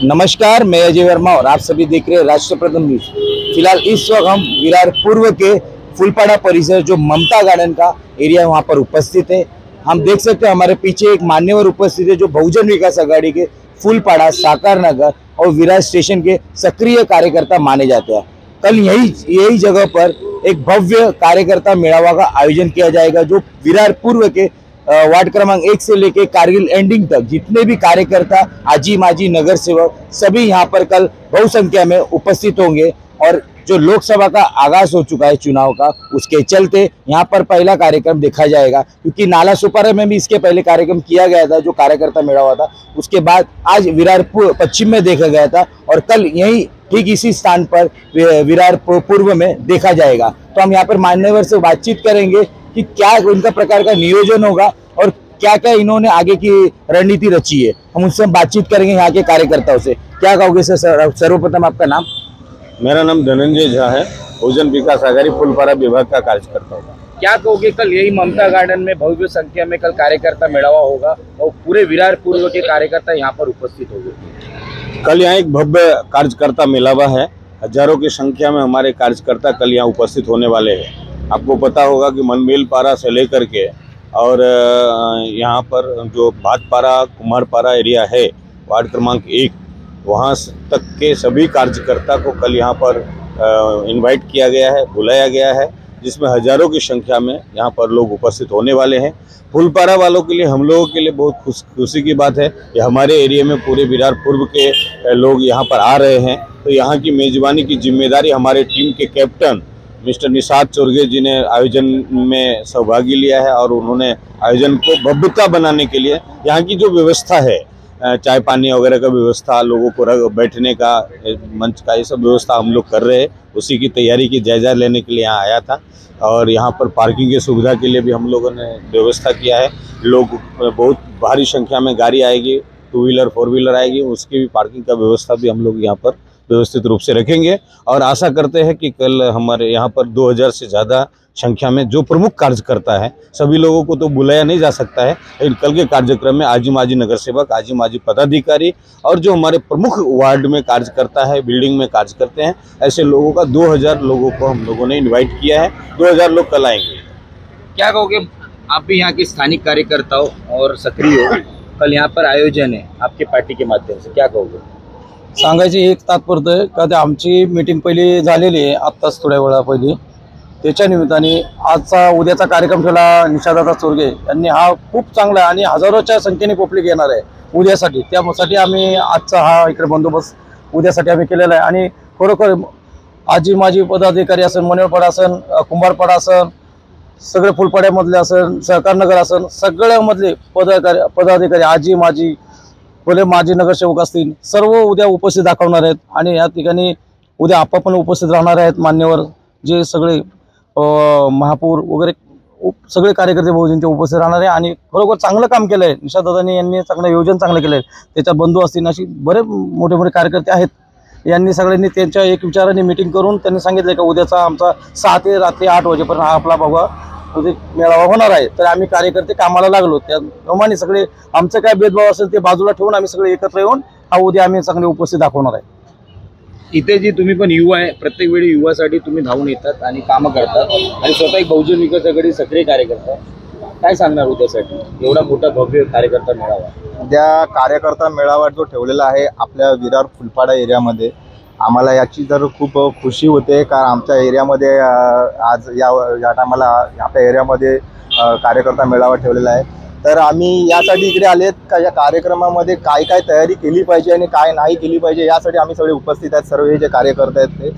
नमस्कार, मैं अजय वर्मा और आप सभी देख रहे हैं राष्ट्र प्रथम न्यूज। फिलहाल इस वक्त हम विरार पूर्व के फूलपाड़ा परिसर जो ममता गार्डन का एरिया वहां पर उपस्थित है। हम देख सकते हैं हमारे पीछे एक मान्यवर उपस्थित है जो बहुजन विकास आघाड़ी के फूलपाड़ा, साकार नगर और विरार स्टेशन के सक्रिय कार्यकर्ता माने जाते हैं। कल यही जगह पर एक भव्य कार्यकर्ता मेळावा का आयोजन किया जाएगा जो विरार पूर्व के वार्ड क्रमांक 1 से लेकर कारगिल एंडिंग तक जितने भी कार्यकर्ता, आजी माजी, नगर सेवक सभी यहाँ पर कल बहुसंख्या में उपस्थित होंगे। और जो लोकसभा का आगाज हो चुका है चुनाव का, उसके चलते यहाँ पर पहला कार्यक्रम देखा जाएगा, क्योंकि नाला सुपारा में भी इसके पहले कार्यक्रम किया गया था जो कार्यकर्ता मेळावा था। उसके बाद आज विरार पश्चिम में देखा गया था और कल यही ठीक इसी स्थान पर विरार पूर्व में देखा जाएगा। तो हम यहाँ पर मान्यवर से बातचीत करेंगे कि क्या उनका प्रकार का नियोजन होगा और क्या क्या इन्होंने आगे की रणनीति रची है। हम उनसे बातचीत करेंगे यहाँ के कार्यकर्ताओं से। क्या कहोगे सर? सर्वप्रथम आपका नाम? मेरा नाम धनंजय झा है, बहुजन विकास आघाड़ी फूलपाड़ा विभाग का कार्यकर्ता हूँ। क्या कहोगे, कल यही ममता गार्डन में भव्य संख्या में कल कार्यकर्ता मेळावा होगा और पूरे विरार पूर्व के कार्यकर्ता यहाँ पर उपस्थित होंगे? कल यहाँ एक भव्य कार्यकर्ता मेळावा है। हजारों की संख्या में हमारे कार्यकर्ता कल यहाँ उपस्थित होने वाले हैं। आपको पता होगा कि मनमेलपाड़ा से लेकर के और यहाँ पर जो भातपाड़ा, कुम्हारपाड़ा एरिया है, वार्ड क्रमांक 1, वहाँ तक के सभी कार्यकर्ता को कल यहाँ पर इनवाइट किया गया है, बुलाया गया है, जिसमें हजारों की संख्या में यहाँ पर लोग उपस्थित होने वाले हैं। फूलपाड़ा वालों के लिए, हम लोगों के लिए बहुत खुशी की बात है कि हमारे एरिया में पूरे विरार पूर्व के लोग यहाँ पर आ रहे हैं। तो यहाँ की मेजबानी की जिम्मेदारी हमारे टीम के कैप्टन मिस्टर निषाद चोरगे जी ने आयोजन में सहभागी लिया है और उन्होंने आयोजन को भव्यता बनाने के लिए यहाँ की जो व्यवस्था है, चाय पानी वगैरह का व्यवस्था, लोगों को बैठने का मंच का, ये सब व्यवस्था हम लोग कर रहे हैं। उसी की तैयारी की जायजा लेने के लिए यहाँ आया था और यहाँ पर पार्किंग की सुविधा के लिए भी हम लोगों ने व्यवस्था किया है। लोग बहुत भारी संख्या में गाड़ी आएगी, 2 व्हीलर 4 व्हीलर आएगी, उसकी भी पार्किंग का व्यवस्था भी हम लोग यहाँ पर व्यवस्थित रूप से रखेंगे। और आशा करते हैं कि कल हमारे यहाँ पर 2000 से ज़्यादा संख्या में जो प्रमुख कार्यकर्ता है, सभी लोगों को तो बुलाया नहीं जा सकता है, लेकिन कल के कार्यक्रम में आजी माजी नगर सेवक, आजी माजी पदाधिकारी और जो हमारे प्रमुख वार्ड में कार्यकर्ता है, बिल्डिंग में कार्य करते हैं, ऐसे लोगों का 2000 लोगों को हम लोगों ने इन्वाइट किया है। 2000 लोग कल आएंगे। क्या कहोगे, आप भी यहाँ के स्थानिक कार्यकर्ता हो और सक्रिय हो, कल यहाँ पर आयोजन है आपके पार्टी के माध्यम से, क्या कहोगे? सांगायची एक तात्पर्य आहे का ते आमची मीटिंग पहिली झालेली आहे आत्ताच थोड्या वेळा पहिली, त्याच्या निमित्ताने आजचा उद्याचा कार्यक्रम ठेवला निषादादा चोरगे यांनी। हा खूप चांगला आहे आणि हजारोच्या संख्येने पब्लिक येणार आहे उद्यासाठी। त्यासाठी आम्ही आजचा हा इकडे बंदोबस्त उद्यासाठी आम्ही केलेला आहे। आणि खरोखर आजी माजी पदाधिकारी असेल, मनोळपाडा असेल, कुंभारपाडा असेल, सगळे फुलपाड्यामधले असेल, सहकार नगर असेल, सगळ्यामधले पदाधिकारी, आजी माजी, भले माजी नगरसेवक असतील, सर्व उद्या उपस्थित दाखवणार आहेत। आणि या ठिकाणी उद्या आपा पण उपस्थित राहणार आहेत, मान्यवर जे सगळे महापौर वगैरे सगळे कार्यकर्ते बहुजनचे उपस्थित राहणार आहे। आणि खरोखर चांगलं काम केलं आहे निषादादांनी, यांनी चांगलं योजना चांगलं केलं आहे। त्याच्या बंधू असतील, अशी बरेच मोठे मोठे कार्यकर्ते आहेत। यांनी सगळ्यांनी त्यांच्या एक विचाराने मीटिंग करून त्यांनी सांगितलं का उद्याचा आमचा 6 ते रात्री 8 वाजेपर्यंत हा आपला बघा मेळावा होणार आहे। तर आम्ही कार्यकर्ते कामाला लागलो, त्याप्रमाणे सगळे आमचं काय भेदभाव असेल ते बाजूला ठेवून आम्ही सगळे एकत्र येऊन हा उद्या आम्ही चांगले उपस्थित दाखवणार आहे। इथे जी तुम्ही पण युवा आहे, प्रत्येक वेळी युवासाठी तुम्ही धावून येतात आणि कामं करतात आणि स्वतः एक बहुजन विकास आघाडी सक्रिय कार्यकर्ता, काय सांगणार उद्यासाठी एवढा मोठा भव्य कार्यकर्ता मेळावा? उद्या कार्यकर्ता मेळावा जो ठेवलेला आहे आपल्या विरार फुलपाडा एरियामध्ये, आम्हाला याची जर खूप खुशी होते, कारण आमच्या एरियामध्ये आज या टायमाला आपल्या एरियामध्ये कार्यकर्ता मेळावा ठेवलेला आहे। तर आम्ही यासाठी इकडे आलेत का या कार्यक्रमामध्ये काय काय तयारी केली पाहिजे आणि काय नाही केली पाहिजे यासाठी आम्ही सगळे उपस्थित आहेत। सर्व हे जे कार्यकर्ते आहेत ते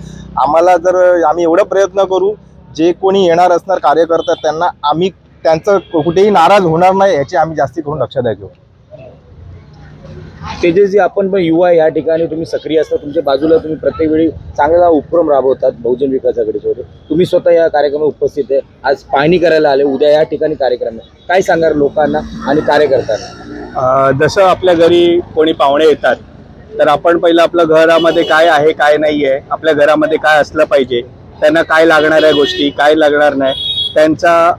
आम्हाला जर आम्ही एवढं प्रयत्न करू, जे कोणी येणार असणार कार्यकर्ता त्यांना आम्ही त्यांचं कुठेही नाराज होणार नाही याची आम्ही जास्ती करून लक्षात घेऊ। तेजसजी, आपण पण युवा या ठिकाणी तुम्ही सक्रिय असता, तुमच्या बाजूला तुम्ही प्रत्येक वेळी चांगला उपक्रम राबवतात बहुजन विकास आघाडीसोबत, तुम्ही स्वतः या कार्यक्रमात उपस्थित आहे, आज पाहणी करायला आले, उद्या या ठिकाणी कार्यक्रम आहे, काय सांगणार लोकांना आणि कार्यकर्त्यांना? जसं आपल्या घरी कोणी पाहुणे येतात तर आपण पहिलं आपलं घरामध्ये काय आहे काय नाही आहे, आपल्या घरामध्ये काय असलं पाहिजे, त्यांना काय लागणार आहे गोष्टी, काय लागणार नाही, त्यांचा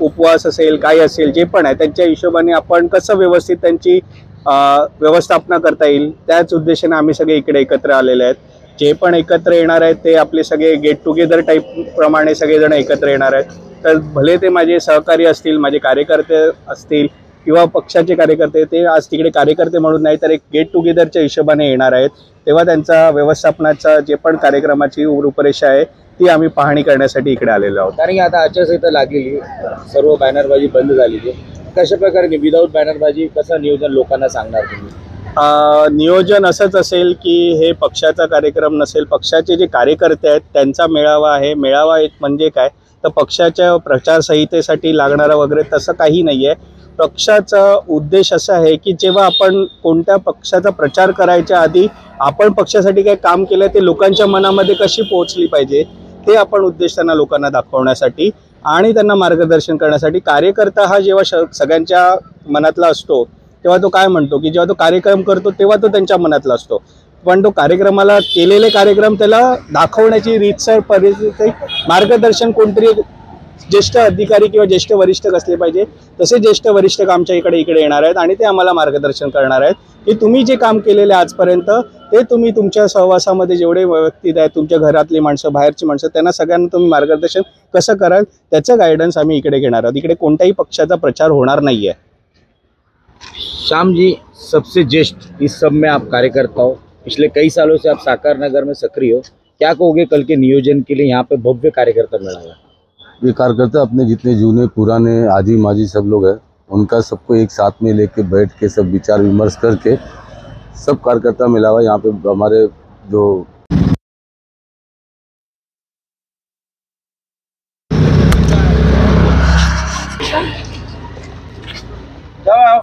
उपवास असेल काय असेल जे पण आहे त्यांच्या हिशोबाने आपण कसं व्यवस्थित त्यांची व्यवस्थापना करता येईल त्याच उद्देशाने आम्ही सगळे इकडे एकत्र आलेले आहेत. जे पण एकत्र येणार आहेत ते आपले सगळे गेट टुगेदर टाईप प्रमाणे सगळेजण एकत्र येणार आहेत. तर भले ते माझे सहकारी असतील, माझे कार्यकर्ते असतील किंवा पक्षाचे कार्यकर्ते, ते आज तिकडे कार्यकर्ते म्हणून नाही तर एक गेट टुगेदरच्या हिशोबाने येणार आहेत. तेव्हा त्यांचा व्यवस्थापनाचा जे पण कार्यक्रमाची रूपरेषा आहे ती आम्ही पाहणी करण्यासाठी इकडे आलेलो आहोत. कारण की आता आचारसंहिता लागलेली, सर्व बॅनरबाजी बंद झालेली आहे. कशा प्रकारे विदाऊट बॅनरबाजी कसं नियोजन लोकांना सांगणार तुम्ही? नियोजन असंच असेल की हे पक्षाचा कार्यक्रम नसेल, पक्षाचे जे कार्यकर्ते आहेत त्यांचा मेळावा आहे. मेळावा एक म्हणजे काय तर पक्षाच्या प्रचार संहितेसाठी लागणारा वगैरे तसं काही नाही आहे. पक्षाचा उद्देश असा आहे की जेव्हा आपण कोणत्या पक्षाचा प्रचार करायच्या आधी आपण पक्षासाठी काय काम केलं ते लोकांच्या मनामध्ये कशी पोहोचली पाहिजे ते आपण उद्देश त्यांना लोकांना दाखवण्यासाठी आणि त्यांना मार्गदर्शन करण्यासाठी. कार्यकर्ता हा जेव्हा सगळ्यांच्या मनातला असतो तेव्हा तो काय म्हणतो की जेव्हा तो कार्यक्रम करतो तेव्हा तो त्यांच्या मनातला असतो, पण तो कार्यक्रमाला केलेले कार्यक्रम त्याला दाखवण्याची रीतसर परिस्थिती मार्गदर्शन कोणतरी ज्येष्ठ अधिकारी किंवा ज्येष्ठ वरिष्ठ असले पाहिजे. तसे ज्येष्ठ वरिष्ठ आमच्या इकडे येणार आहेत आणि ते आम्हाला मार्गदर्शन करणार आहेत की तुम्ही जे काम केलेले आजपर्यंत ते तुम्ही तुमच्या सहवासामध्ये जेवढे व्यक्ती आहेत, तुमच्या घरातली माणसं, बाहेरची माणसं, त्यांना सगळ्यांना तुम्ही मार्गदर्शन कसं कराल त्याचं गायडन्स आम्ही इकडे घेणार आहोत. इकडे कोणत्याही पक्षाचा प्रचार होणार नाही आहे. श्याम जी, सबसे ज्येष्ठ इस सब में आप कार्यकर्ता हो, पिछले कई सालों से आप साकार नगर में सक्रिय हो, क्या कहोगे कल के नियोजन के लिए? यहाँ पे भव्य कार्यकर्ता मिला। ये कार्यकर्ता अपने जितने जूने पुराने आजी माजी सब लोग हैं उनका सबको एक साथ में लेके बैठ के सब विचार विमर्श करके सब कार्यकर्ता मिला हुआ यहाँ पे हमारे जो जाओ।